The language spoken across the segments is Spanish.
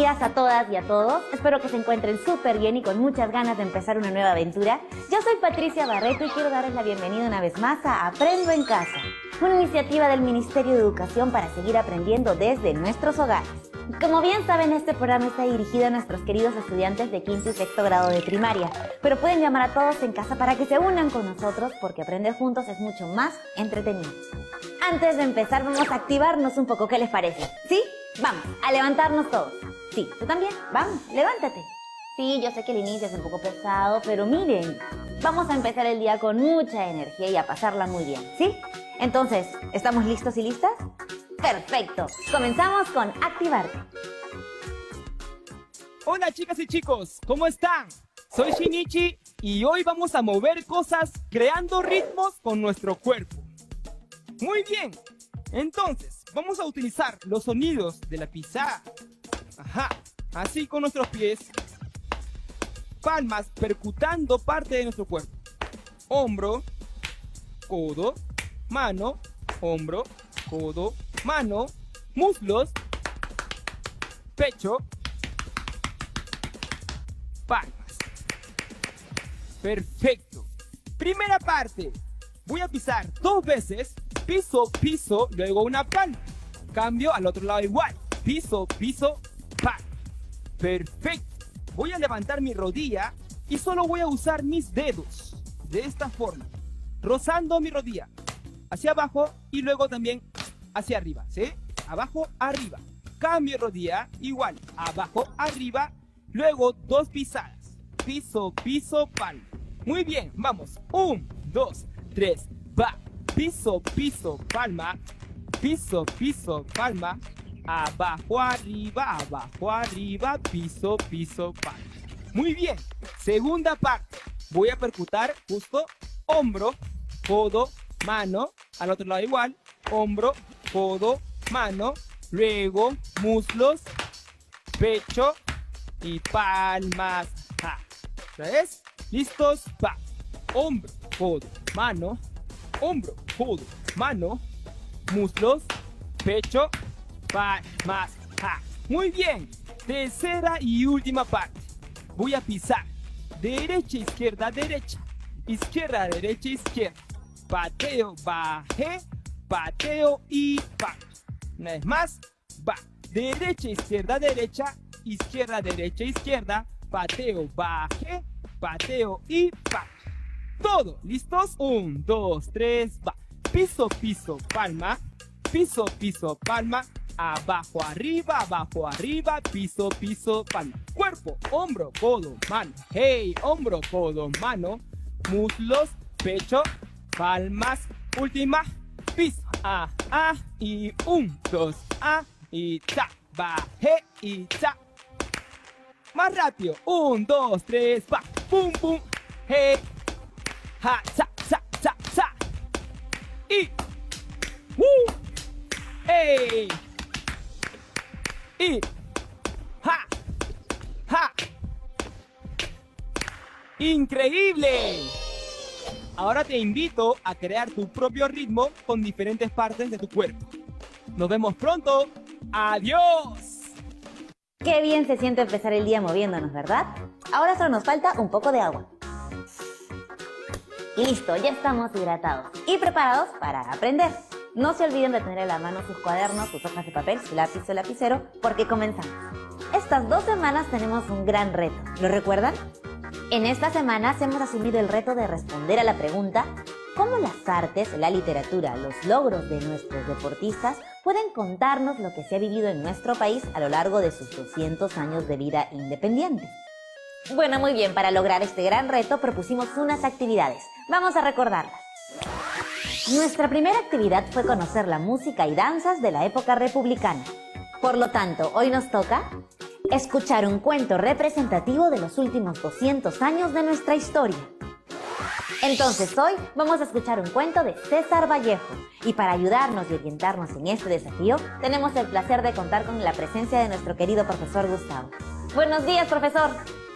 días a todas y a todos. Espero que se encuentren súper bien y con muchas ganas de empezar una nueva aventura. Yo soy Patricia Barreto y quiero darles la bienvenida una vez más a Aprendo en Casa, una iniciativa del Ministerio de Educación para seguir aprendiendo desde nuestros hogares. Como bien saben, este programa está dirigido a nuestros queridos estudiantes de quinto y sexto grado de primaria, pero pueden llamar a todos en casa para que se unan con nosotros porque aprender juntos es mucho más entretenido. Antes de empezar, vamos a activarnos un poco, ¿qué les parece? ¿Sí? Vamos, a levantarnos todos. Sí, tú también, vamos, levántate. Sí, yo sé que el inicio es un poco pesado, pero miren, vamos a empezar el día con mucha energía y a pasarla muy bien, ¿sí? Entonces, ¿estamos listos y listas? ¡Perfecto! Comenzamos con Activarte. Hola chicas y chicos, ¿cómo están? Soy Shinichi y hoy vamos a mover cosas creando ritmos con nuestro cuerpo. Muy bien, entonces vamos a utilizar los sonidos de la pizarra. Ajá, así con nuestros pies. Palmas percutando parte de nuestro cuerpo. Hombro, codo, mano, hombro, codo, mano, muslos, pecho, palmas. Perfecto. Primera parte. Voy a pisar 2 veces, piso, piso, luego una palma. Cambio al otro lado igual. Piso, piso, palma. Perfecto. Voy a levantar mi rodilla y solo voy a usar mis dedos. De esta forma. Rozando mi rodilla. Hacia abajo y luego también hacia arriba, ¿sí? Abajo, arriba. Cambio rodilla, igual. Abajo, arriba. Luego 2 pisadas. Piso, piso, palma. Muy bien, vamos. 1, 2, 3, va. Piso, piso, palma. Piso, piso, palma. Abajo, arriba, piso, piso, palma. Muy bien. Segunda parte. Voy a percutar justo hombro, codo, mano. Al otro lado igual. Hombro, codo, mano. Luego muslos, pecho y palmas. Ja. ¿Otra vez? ¿Listos? Va. Hombro, codo, mano. Hombro, codo, mano. Muslos, pecho, palmas. Ja. Muy bien. Tercera y última parte. Voy a pisar. Derecha, izquierda, derecha. Izquierda, derecha, izquierda. Pateo, bajé. Pateo y palmas. Una vez más. Va. Derecha, izquierda, derecha. Izquierda, derecha, izquierda. Pateo, bajé. Pateo y palmas. Todo. ¿Listos? 1, 2, 3, va. Piso, piso, palma. Piso, piso, palma. Abajo, arriba, piso, piso, palma. Cuerpo, hombro, codo, mano. Hey, hombro, codo, mano. Muslos, pecho, palmas. Última, piso. Y 1, 2, y ta. Bajé y ta. Más rápido. 1, 2, 3, va. Pum, pum. Hey. Ja, cha, cha, cha, cha. Y. Hey. Y. Ja. Ja. ¡Increíble! Ahora te invito a crear tu propio ritmo con diferentes partes de tu cuerpo. Nos vemos pronto. ¡Adiós! Qué bien se siente empezar el día moviéndonos, ¿verdad? Ahora solo nos falta un poco de agua. Y listo, ya estamos hidratados y preparados para aprender. No se olviden de tener en la mano sus cuadernos, sus hojas de papel, su lápiz o lapicero, porque comenzamos. Estas 2 semanas tenemos un gran reto, ¿lo recuerdan? En estas semanas hemos asumido el reto de responder a la pregunta ¿cómo las artes, la literatura, los logros de nuestros deportistas pueden contarnos lo que se ha vivido en nuestro país a lo largo de sus 200 años de vida independiente? Bueno, muy bien, para lograr este gran reto propusimos unas actividades. Vamos a recordarlas. Nuestra primera actividad fue conocer la música y danzas de la época republicana. Por lo tanto, hoy nos toca escuchar un cuento representativo de los últimos 200 años de nuestra historia. Entonces hoy vamos a escuchar un cuento de César Vallejo y para ayudarnos y orientarnos en este desafío tenemos el placer de contar con la presencia de nuestro querido profesor Gustavo. Buenos días, profesor.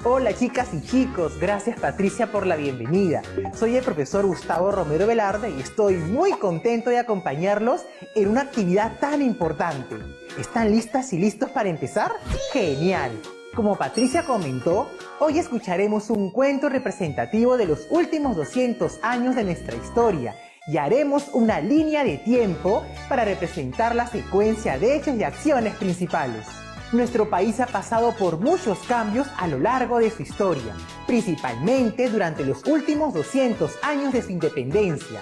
Hola chicas y chicos, gracias Patricia por la bienvenida. Soy el profesor Gustavo Romero Velarde y estoy muy contento de acompañarlos en una actividad tan importante. ¿Están listas y listos para empezar? ¡Genial! Como Patricia comentó, hoy escucharemos un cuento representativo de los últimos 200 años de nuestra historia y haremos una línea de tiempo para representar la secuencia de hechos y acciones principales. Nuestro país ha pasado por muchos cambios a lo largo de su historia, principalmente durante los últimos 200 años de su independencia.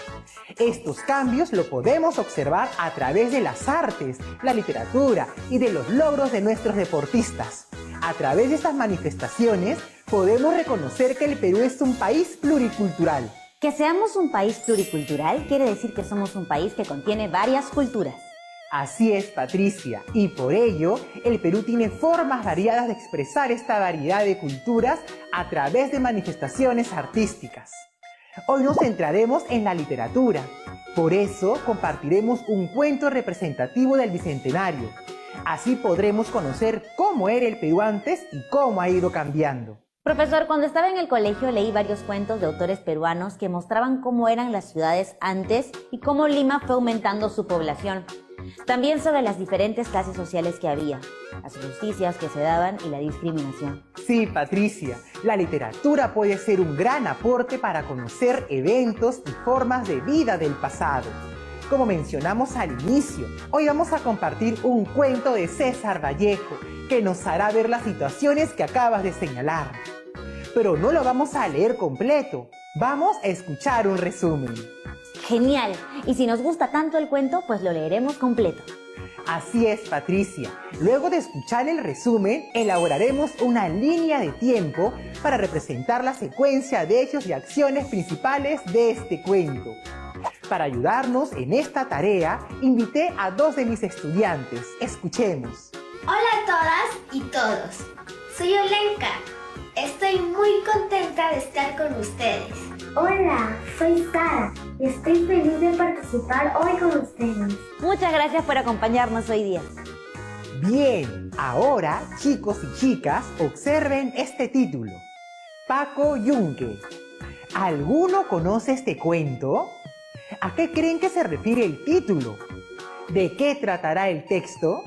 Estos cambios lo podemos observar a través de las artes, la literatura y de los logros de nuestros deportistas. A través de estas manifestaciones podemos reconocer que el Perú es un país pluricultural. Que seamos un país pluricultural quiere decir que somos un país que contiene varias culturas. Así es, Patricia, y por ello, el Perú tiene formas variadas de expresar esta variedad de culturas a través de manifestaciones artísticas. Hoy nos centraremos en la literatura, por eso compartiremos un cuento representativo del Bicentenario. Así podremos conocer cómo era el Perú antes y cómo ha ido cambiando. Profesor, cuando estaba en el colegio leí varios cuentos de autores peruanos que mostraban cómo eran las ciudades antes y cómo Lima fue aumentando su población. También sobre las diferentes clases sociales que había, las injusticias que se daban y la discriminación. Sí, Patricia, la literatura puede ser un gran aporte para conocer eventos y formas de vida del pasado. Como mencionamos al inicio, hoy vamos a compartir un cuento de César Vallejo que nos hará ver las situaciones que acabas de señalar. Pero no lo vamos a leer completo, vamos a escuchar un resumen. ¡Genial! Y si nos gusta tanto el cuento, pues lo leeremos completo. Así es, Patricia. Luego de escuchar el resumen, elaboraremos una línea de tiempo para representar la secuencia de hechos y acciones principales de este cuento. Para ayudarnos en esta tarea, invité a dos de mis estudiantes. Escuchemos. Hola a todas y todos. Soy Olenka. Estoy muy contenta de estar con ustedes. Hola, soy Sara y estoy feliz de participar hoy con ustedes. Muchas gracias por acompañarnos hoy día. Bien, ahora, chicos y chicas, observen este título. Paco Yunque. ¿Alguno conoce este cuento? ¿A qué creen que se refiere el título? ¿De qué tratará el texto?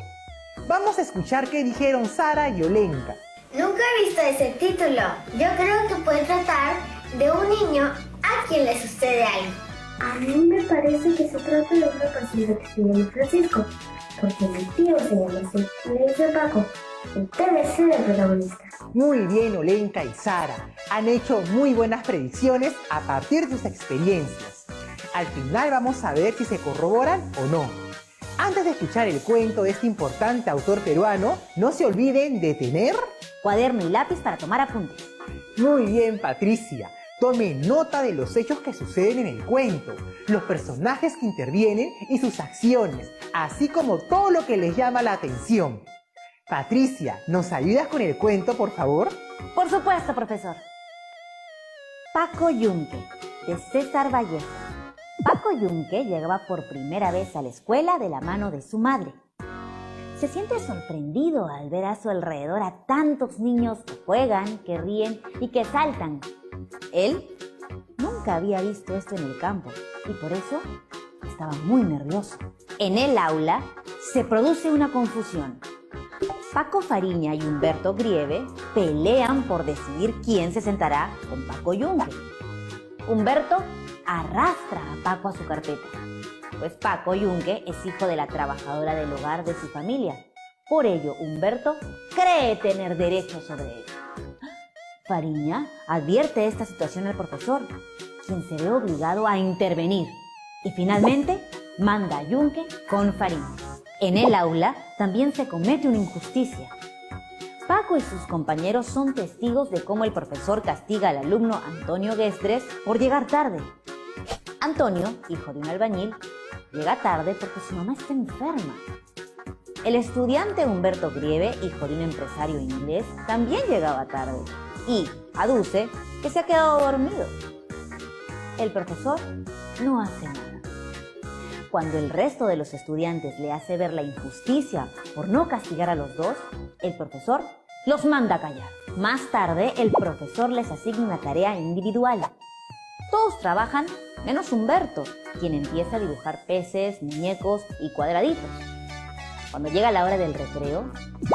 Vamos a escuchar qué dijeron Sara y Olenka. Nunca he visto ese título. Yo creo que puede tratar de un niño a quien le sucede algo. A mí me parece que se trata de una persona que se llama Francisco, porque mi tío se llama así. Le dice Paco, y debe ser el protagonista. Muy bien, Olenka y Sara. Han hecho muy buenas predicciones a partir de sus experiencias. Al final vamos a ver si se corroboran o no. Antes de escuchar el cuento de este importante autor peruano, no se olviden de tener cuaderno y lápiz para tomar apuntes. Muy bien, Patricia. Tome nota de los hechos que suceden en el cuento, los personajes que intervienen y sus acciones, así como todo lo que les llama la atención. Patricia, ¿nos ayudas con el cuento, por favor? Por supuesto, profesor. Paco Yunque, de César Vallejo. Paco Yunque llegaba por primera vez a la escuela de la mano de su madre. Se siente sorprendido al ver a su alrededor a tantos niños que juegan, que ríen y que saltan. Él nunca había visto esto en el campo y por eso estaba muy nervioso. En el aula se produce una confusión. Paco Fariña y Humberto Grieve pelean por decidir quién se sentará con Paco Yunque. Humberto arrastra a Paco a su carpeta, pues Paco Yunque es hijo de la trabajadora del hogar de su familia. Por ello, Humberto cree tener derecho sobre él. Fariña advierte esta situación al profesor, quien se ve obligado a intervenir y finalmente manda a Yunque con Fariña. En el aula también se comete una injusticia. Paco y sus compañeros son testigos de cómo el profesor castiga al alumno Antonio Guesdres por llegar tarde. Antonio, hijo de un albañil, llega tarde porque su mamá está enferma. El estudiante Humberto Grieve, hijo de un empresario inglés, también llegaba tarde y aduce que se ha quedado dormido. El profesor no hace nada. Cuando el resto de los estudiantes le hace ver la injusticia por no castigar a los dos, el profesor Los manda a callar. Más tarde, el profesor les asigna una tarea individual. Todos trabajan, menos Humberto, quien empieza a dibujar peces, muñecos y cuadraditos. Cuando llega la hora del recreo,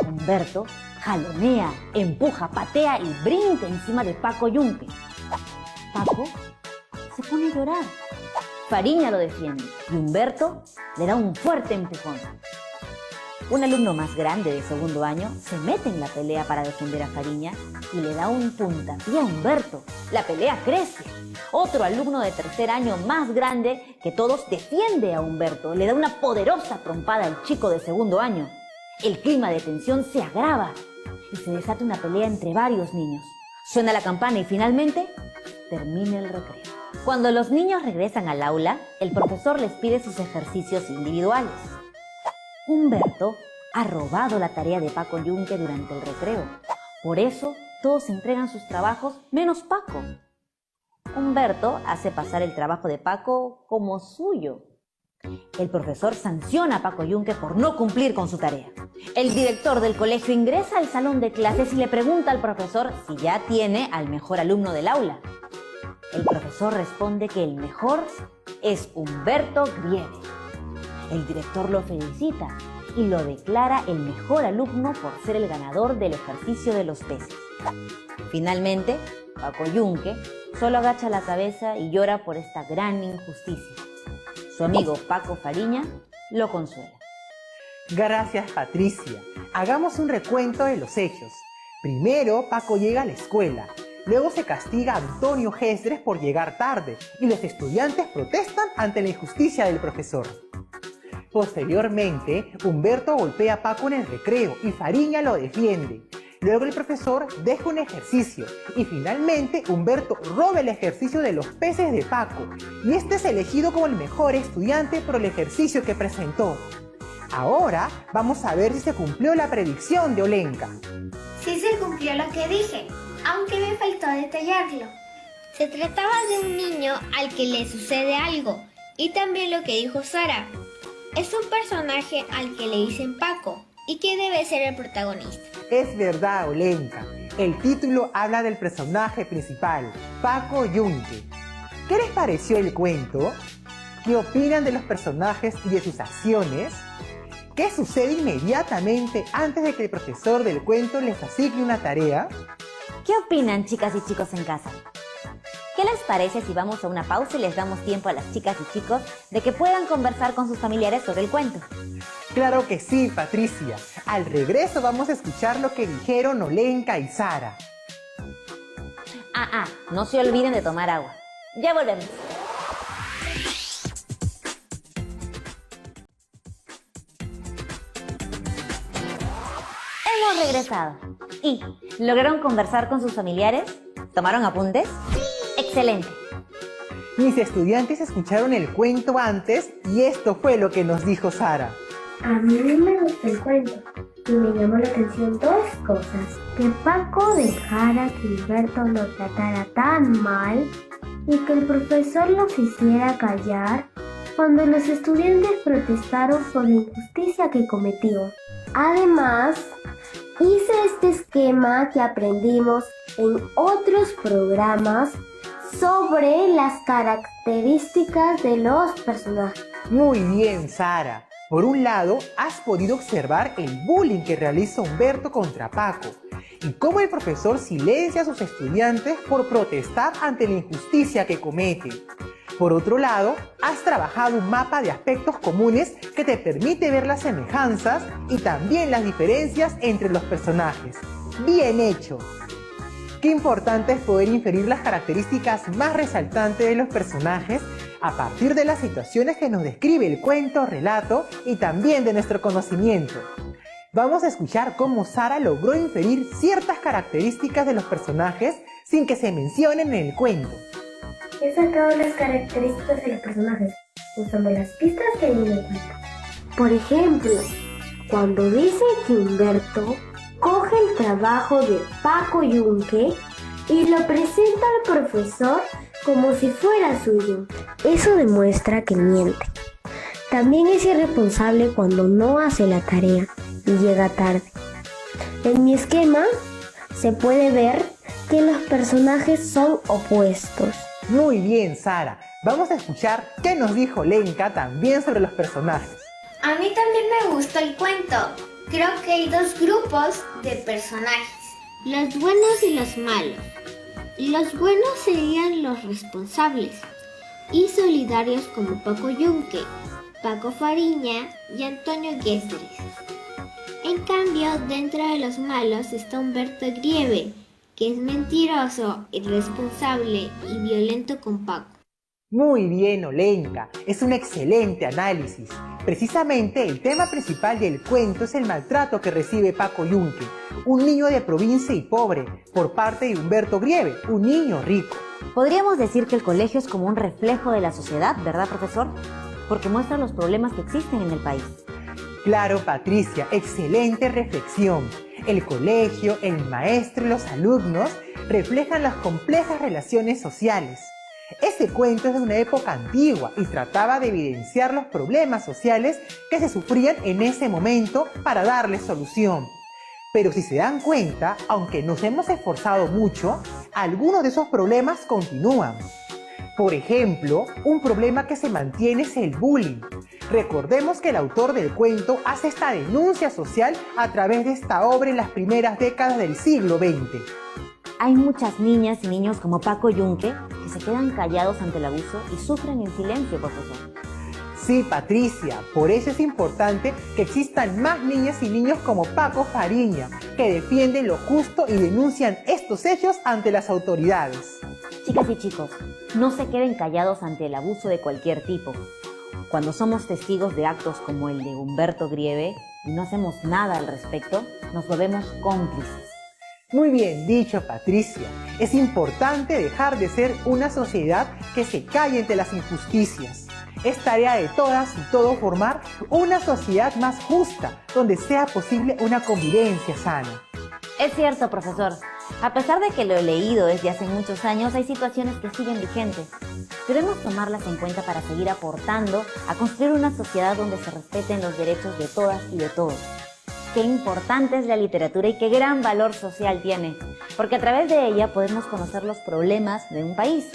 Humberto jalonea, empuja, patea y brinca encima de Paco Yunque. Paco se pone a llorar. Fariña lo defiende y Humberto le da un fuerte empujón. Un alumno más grande de segundo año se mete en la pelea para defender a Fariña y le da un puntapié a Humberto. La pelea crece. Otro alumno de tercer año más grande que todos defiende a Humberto. Le da una poderosa trompada al chico de segundo año. El clima de tensión se agrava y se desata una pelea entre varios niños. Suena la campana y finalmente termina el recreo. Cuando los niños regresan al aula, el profesor les pide sus ejercicios individuales. Humberto ha robado la tarea de Paco Yunque durante el recreo. Por eso, todos entregan sus trabajos menos Paco. Humberto hace pasar el trabajo de Paco como suyo. El profesor sanciona a Paco Yunque por no cumplir con su tarea. El director del colegio ingresa al salón de clases y le pregunta al profesor si ya tiene al mejor alumno del aula. El profesor responde que el mejor es Humberto Grieve. El director lo felicita y lo declara el mejor alumno por ser el ganador del ejercicio de los peces. Finalmente, Paco Yunque solo agacha la cabeza y llora por esta gran injusticia. Su amigo Paco Fariña lo consuela. Gracias, Patricia. Hagamos un recuento de los hechos. Primero, Paco llega a la escuela. Luego se castiga a Antonio Gestres por llegar tarde y los estudiantes protestan ante la injusticia del profesor. Posteriormente, Humberto golpea a Paco en el recreo y Fariña lo defiende. Luego el profesor deja un ejercicio y finalmente Humberto roba el ejercicio de los peces de Paco y este es elegido como el mejor estudiante por el ejercicio que presentó. Ahora vamos a ver si se cumplió la predicción de Olenka. Sí se cumplió lo que dije, aunque me faltó detallarlo. Se trataba de un niño al que le sucede algo y también lo que dijo Sara. Es un personaje al que le dicen Paco y que debe ser el protagonista. Es verdad, Olenka. El título habla del personaje principal, Paco Yunque. ¿Qué les pareció el cuento? ¿Qué opinan de los personajes y de sus acciones? ¿Qué sucede inmediatamente antes de que el profesor del cuento les asigne una tarea? ¿Qué opinan, chicas y chicos en casa? ¿Qué les parece si vamos a una pausa y les damos tiempo a las chicas y chicos de que puedan conversar con sus familiares sobre el cuento? Claro que sí, Patricia. Al regreso vamos a escuchar lo que dijeron Olenka y Sara. No se olviden de tomar agua. Ya volvemos. Hemos regresado. ¿Y lograron conversar con sus familiares? ¿Tomaron apuntes? ¡Excelente! Mis estudiantes escucharon el cuento antes y esto fue lo que nos dijo Sara. A mí me gustó el cuento y me llamó la atención dos cosas. Que Paco dejara que Humberto lo tratara tan mal y que el profesor los hiciera callar cuando los estudiantes protestaron por la injusticia que cometió. Además, hice este esquema que aprendimos en otros programas sobre las características de los personajes. Muy bien, Sara. Por un lado, has podido observar el bullying que realiza Humberto contra Paco y cómo el profesor silencia a sus estudiantes por protestar ante la injusticia que comete. Por otro lado, has trabajado un mapa de aspectos comunes que te permite ver las semejanzas y también las diferencias entre los personajes. ¡Bien hecho! Qué importante es poder inferir las características más resaltantes de los personajes a partir de las situaciones que nos describe el cuento, relato y también de nuestro conocimiento. Vamos a escuchar cómo Sara logró inferir ciertas características de los personajes sin que se mencionen en el cuento. He sacado las características de los personajes usando las pistas que hay en el cuento. Por ejemplo, cuando dice que Humberto coge el trabajo de Paco Yunque y lo presenta al profesor como si fuera suyo. Eso demuestra que miente. También es irresponsable cuando no hace la tarea y llega tarde. En mi esquema se puede ver que los personajes son opuestos. Muy bien, Sara. Vamos a escuchar qué nos dijo Lenka también sobre los personajes. A mí también me gustó el cuento. Creo que hay dos grupos de personajes, los buenos y los malos. Los buenos serían los responsables y solidarios como Paco Yunque, Paco Fariña y Antonio Guesdres. En cambio, dentro de los malos está Humberto Grieve, que es mentiroso, irresponsable y violento con Paco. Muy bien, Olenka. Es un excelente análisis. Precisamente el tema principal del cuento es el maltrato que recibe Paco Yunque, un niño de provincia y pobre, por parte de Humberto Grieve, un niño rico. Podríamos decir que el colegio es como un reflejo de la sociedad, ¿verdad, profesor? Porque muestra los problemas que existen en el país. Claro, Patricia, excelente reflexión. El colegio, el maestro y los alumnos reflejan las complejas relaciones sociales. Este cuento es de una época antigua y trataba de evidenciar los problemas sociales que se sufrían en ese momento para darles solución. Pero si se dan cuenta, aunque nos hemos esforzado mucho, algunos de esos problemas continúan. Por ejemplo, un problema que se mantiene es el bullying. Recordemos que el autor del cuento hace esta denuncia social a través de esta obra en las primeras décadas del siglo XX. Hay muchas niñas y niños como Paco Yunque que se quedan callados ante el abuso y sufren en silencio, profesor. Sí, Patricia, por eso es importante que existan más niñas y niños como Paco Fariña, que defienden lo justo y denuncian estos hechos ante las autoridades. Chicas y chicos, no se queden callados ante el abuso de cualquier tipo. Cuando somos testigos de actos como el de Humberto Grieve y no hacemos nada al respecto, nos volvemos cómplices. Muy bien dicho, Patricia. Es importante dejar de ser una sociedad que se calle ante las injusticias. Es tarea de todas y todos formar una sociedad más justa, donde sea posible una convivencia sana. Es cierto, profesor. A pesar de que lo he leído desde hace muchos años, hay situaciones que siguen vigentes. Debemos tomarlas en cuenta para seguir aportando a construir una sociedad donde se respeten los derechos de todas y de todos. Qué importante es la literatura y qué gran valor social tiene, porque a través de ella podemos conocer los problemas de un país.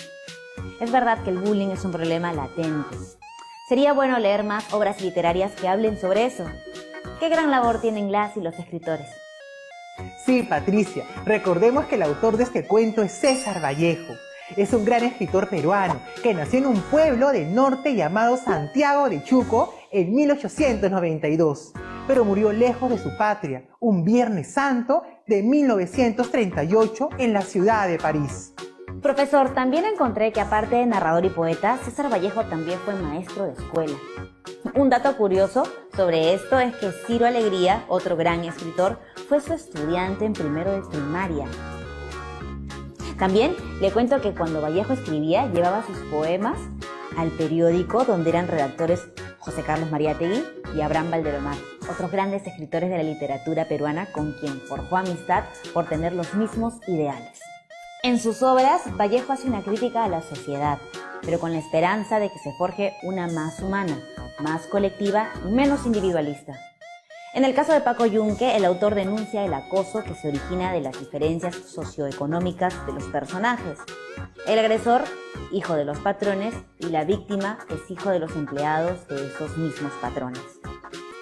Es verdad que el bullying es un problema latente. Sería bueno leer más obras literarias que hablen sobre eso. Qué gran labor tienen las y los escritores. Sí, Patricia, recordemos que el autor de este cuento es César Vallejo. Es un gran escritor peruano que nació en un pueblo del norte llamado Santiago de Chuco en 1892, pero murió lejos de su patria, un Viernes Santo de 1938 en la ciudad de París. Profesor, también encontré que aparte de narrador y poeta, César Vallejo también fue maestro de escuela. Un dato curioso sobre esto es que Ciro Alegría, otro gran escritor, fue su estudiante en primero de primaria. También le cuento que cuando Vallejo escribía, llevaba sus poemas al periódico donde eran redactores José Carlos Mariátegui y Abraham Valdelomar, otros grandes escritores de la literatura peruana con quien forjó amistad por tener los mismos ideales. En sus obras, Vallejo hace una crítica a la sociedad, pero con la esperanza de que se forje una más humana, más colectiva y menos individualista. En el caso de Paco Yunque, el autor denuncia el acoso que se origina de las diferencias socioeconómicas de los personajes. El agresor, hijo de los patrones, y la víctima es hijo de los empleados de esos mismos patrones.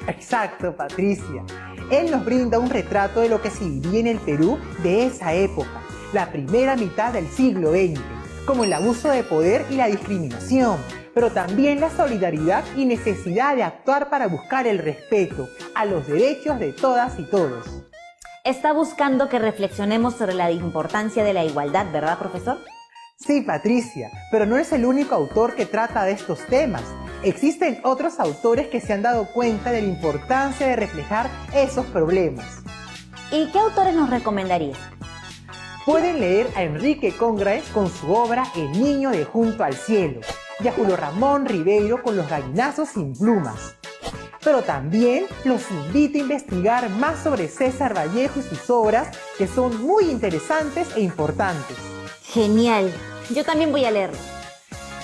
Exacto, Patricia. Él nos brinda un retrato de lo que se vivía en el Perú de esa época, la primera mitad del siglo XX, como el abuso de poder y la discriminación, pero también la solidaridad y necesidad de actuar para buscar el respeto a los derechos de todas y todos. Está buscando que reflexionemos sobre la importancia de la igualdad, ¿verdad, profesor? Sí, Patricia, pero no es el único autor que trata de estos temas. Existen otros autores que se han dado cuenta de la importancia de reflejar esos problemas. ¿Y qué autores nos recomendaría? Pueden leer a Enrique Congraes con su obra El niño de Junto al Cielo y a Julio Ramón Ribeiro con Los gallinazos sin plumas. Pero también los invito a investigar más sobre César Vallejo y sus obras, que son muy interesantes e importantes. Genial, yo también voy a leerlo.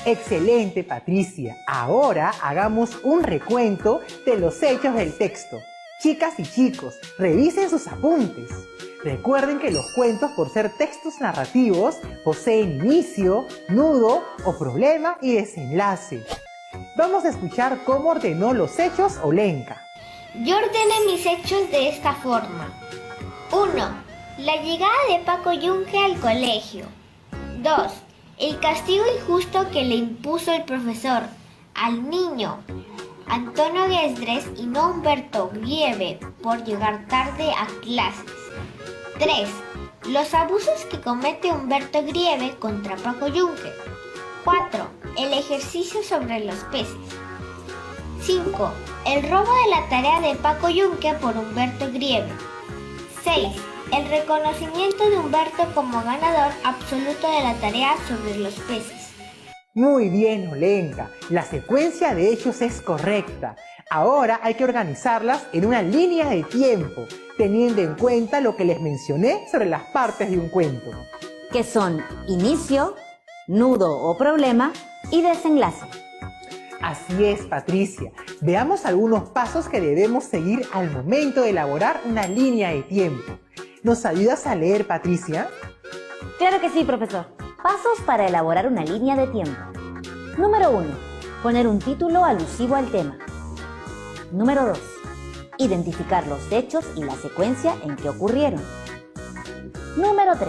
Excelente, Patricia. Ahora hagamos un recuento de los hechos del texto. Chicas y chicos, revisen sus apuntes. Recuerden que los cuentos, por ser textos narrativos, poseen inicio, nudo o problema y desenlace. Vamos a escuchar cómo ordenó los hechos Olenka. Yo ordené mis hechos de esta forma. 1. La llegada de Paco Yunque al colegio. 2. El castigo injusto que le impuso el profesor al niño Antonio Gesdres y no Humberto Grieve por llegar tarde a clases. 3. Los abusos que comete Humberto Grieve contra Paco Yunque. 4. El ejercicio sobre los peces. 5. El robo de la tarea de Paco Yunque por Humberto Grieve. 6. El reconocimiento de Humberto como ganador absoluto de la tarea sobre los peces. Muy bien, Olenka. La secuencia de hechos es correcta. Ahora hay que organizarlas en una línea de tiempo, teniendo en cuenta lo que les mencioné sobre las partes de un cuento. Que son inicio, nudo o problema y desenlace. Así es, Patricia. Veamos algunos pasos que debemos seguir al momento de elaborar una línea de tiempo. ¿Nos ayudas a leer, Patricia? Claro que sí, profesor. Pasos para elaborar una línea de tiempo. Número 1. Poner un título alusivo al tema. Número 2. Identificar los hechos y la secuencia en que ocurrieron. Número 3.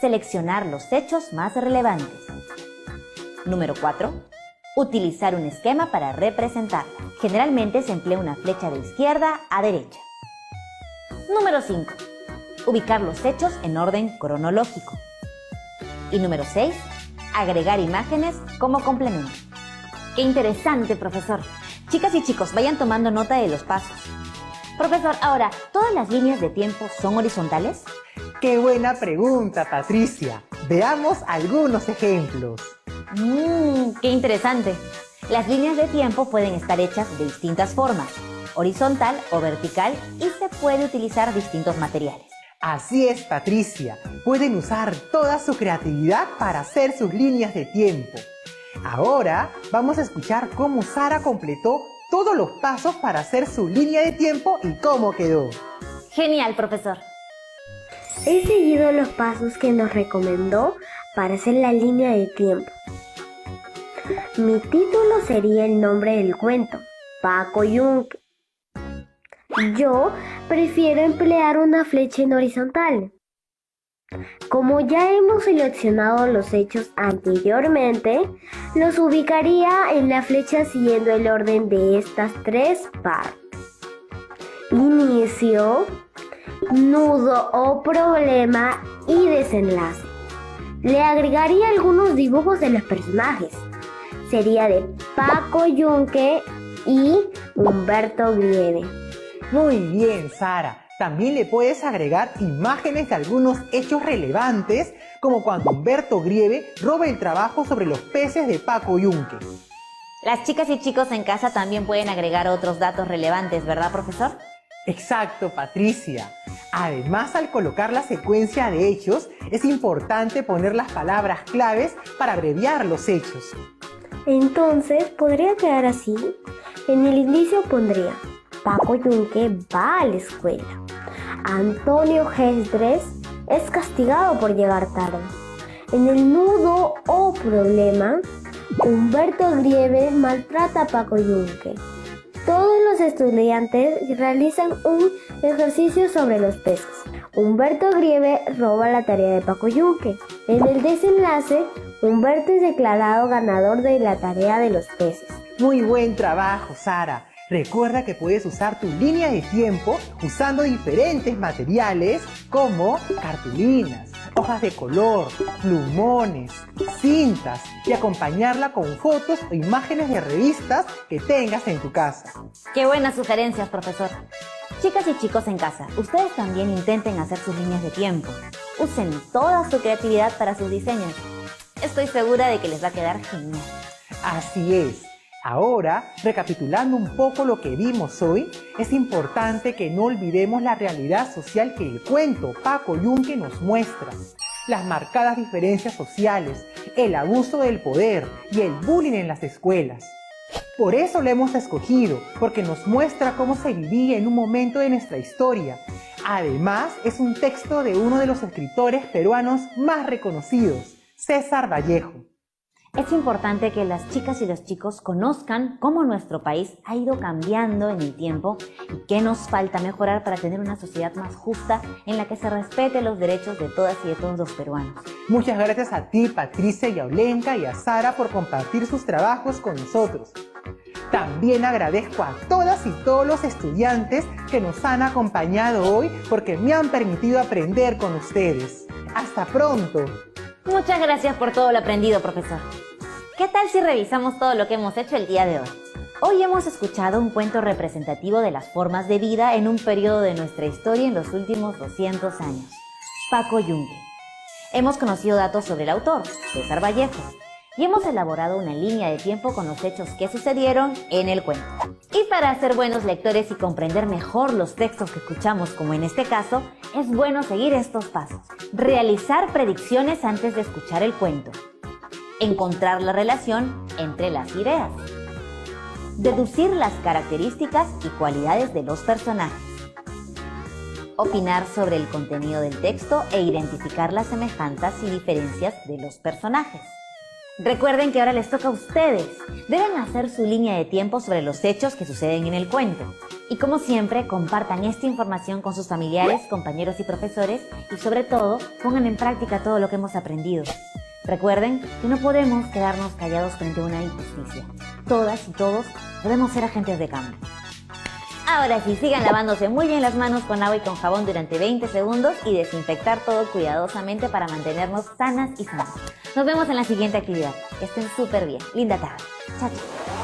Seleccionar los hechos más relevantes. Número 4. Utilizar un esquema para representarla. Generalmente se emplea una flecha de izquierda a derecha. Número 5. Ubicar los hechos en orden cronológico. Y número 6. Agregar imágenes como complemento. ¡Qué interesante, profesor! Chicas y chicos, vayan tomando nota de los pasos. Profesor, ahora, ¿todas las líneas de tiempo son horizontales? ¡Qué buena pregunta, Patricia! Veamos algunos ejemplos. ¡Qué interesante! Las líneas de tiempo pueden estar hechas de distintas formas, horizontal o vertical, y se puede utilizar distintos materiales. Así es, Patricia. Pueden usar toda su creatividad para hacer sus líneas de tiempo. Ahora vamos a escuchar cómo Sara completó todos los pasos para hacer su línea de tiempo y cómo quedó. Genial, profesor. He seguido los pasos que nos recomendó para hacer la línea de tiempo. Mi título sería el nombre del cuento, Paco Yunque. Yo prefiero emplear una flecha en horizontal. Como ya hemos seleccionado los hechos anteriormente, los ubicaría en la flecha siguiendo el orden de estas tres partes. Inicio, nudo o problema y desenlace. Le agregaría algunos dibujos de los personajes. Sería de Paco Yunque y Humberto Grieve. Muy bien, Sara. También le puedes agregar imágenes de algunos hechos relevantes, como cuando Humberto Grieve roba el trabajo sobre los peces de Paco Yunque. Las chicas y chicos en casa también pueden agregar otros datos relevantes, ¿verdad, profesor? Exacto, Patricia. Además, al colocar la secuencia de hechos, es importante poner las palabras claves para abreviar los hechos. Entonces, podría quedar así. En el inicio pondría: Paco Yunque va a la escuela. Antonio Gesdres es castigado por llegar tarde. En el nudo o problema, Humberto Grieve maltrata a Paco Yunque. Todos los estudiantes realizan un ejercicio sobre los peces. Humberto Grieve roba la tarea de Paco Yunque. En el desenlace, Humberto es declarado ganador de la tarea de los peces. Muy buen trabajo, Sara. Recuerda que puedes usar tu línea de tiempo usando diferentes materiales como cartulinas, hojas de color, plumones, cintas y acompañarla con fotos o imágenes de revistas que tengas en tu casa. ¡Qué buenas sugerencias, profesor! Chicas y chicos en casa, ustedes también intenten hacer sus líneas de tiempo. Usen toda su creatividad para sus diseños. Estoy segura de que les va a quedar genial. Así es. Ahora, recapitulando un poco lo que vimos hoy, es importante que no olvidemos la realidad social que el cuento Paco Yunque nos muestra. Las marcadas diferencias sociales, el abuso del poder y el bullying en las escuelas. Por eso lo hemos escogido, porque nos muestra cómo se vivía en un momento de nuestra historia. Además, es un texto de uno de los escritores peruanos más reconocidos, César Vallejo. Es importante que las chicas y los chicos conozcan cómo nuestro país ha ido cambiando en el tiempo y qué nos falta mejorar para tener una sociedad más justa en la que se respete los derechos de todas y de todos los peruanos. Muchas gracias a ti, Patricia, y a Olenka y a Sara por compartir sus trabajos con nosotros. También agradezco a todas y todos los estudiantes que nos han acompañado hoy porque me han permitido aprender con ustedes. ¡Hasta pronto! Muchas gracias por todo lo aprendido, profesor. ¿Qué tal si revisamos todo lo que hemos hecho el día de hoy? Hoy hemos escuchado un cuento representativo de las formas de vida en un periodo de nuestra historia en los últimos 200 años. Paco Yunque. Hemos conocido datos sobre el autor, César Vallejo, y hemos elaborado una línea de tiempo con los hechos que sucedieron en el cuento. Y para ser buenos lectores y comprender mejor los textos que escuchamos, como en este caso, es bueno seguir estos pasos. Realizar predicciones antes de escuchar el cuento. Encontrar la relación entre las ideas. Deducir las características y cualidades de los personajes. Opinar sobre el contenido del texto e identificar las semejanzas y diferencias de los personajes. Recuerden que ahora les toca a ustedes. Deben hacer su línea de tiempo sobre los hechos que suceden en el cuento. Y como siempre, compartan esta información con sus familiares, compañeros y profesores y sobre todo, pongan en práctica todo lo que hemos aprendido. Recuerden que no podemos quedarnos callados frente a una injusticia. Todas y todos podemos ser agentes de cambio. Ahora sí, sigan lavándose muy bien las manos con agua y con jabón durante 20 segundos y desinfectar todo cuidadosamente para mantenernos sanas y sanos. Nos vemos en la siguiente actividad. Que estén súper bien. Linda tarde. Chao, chao.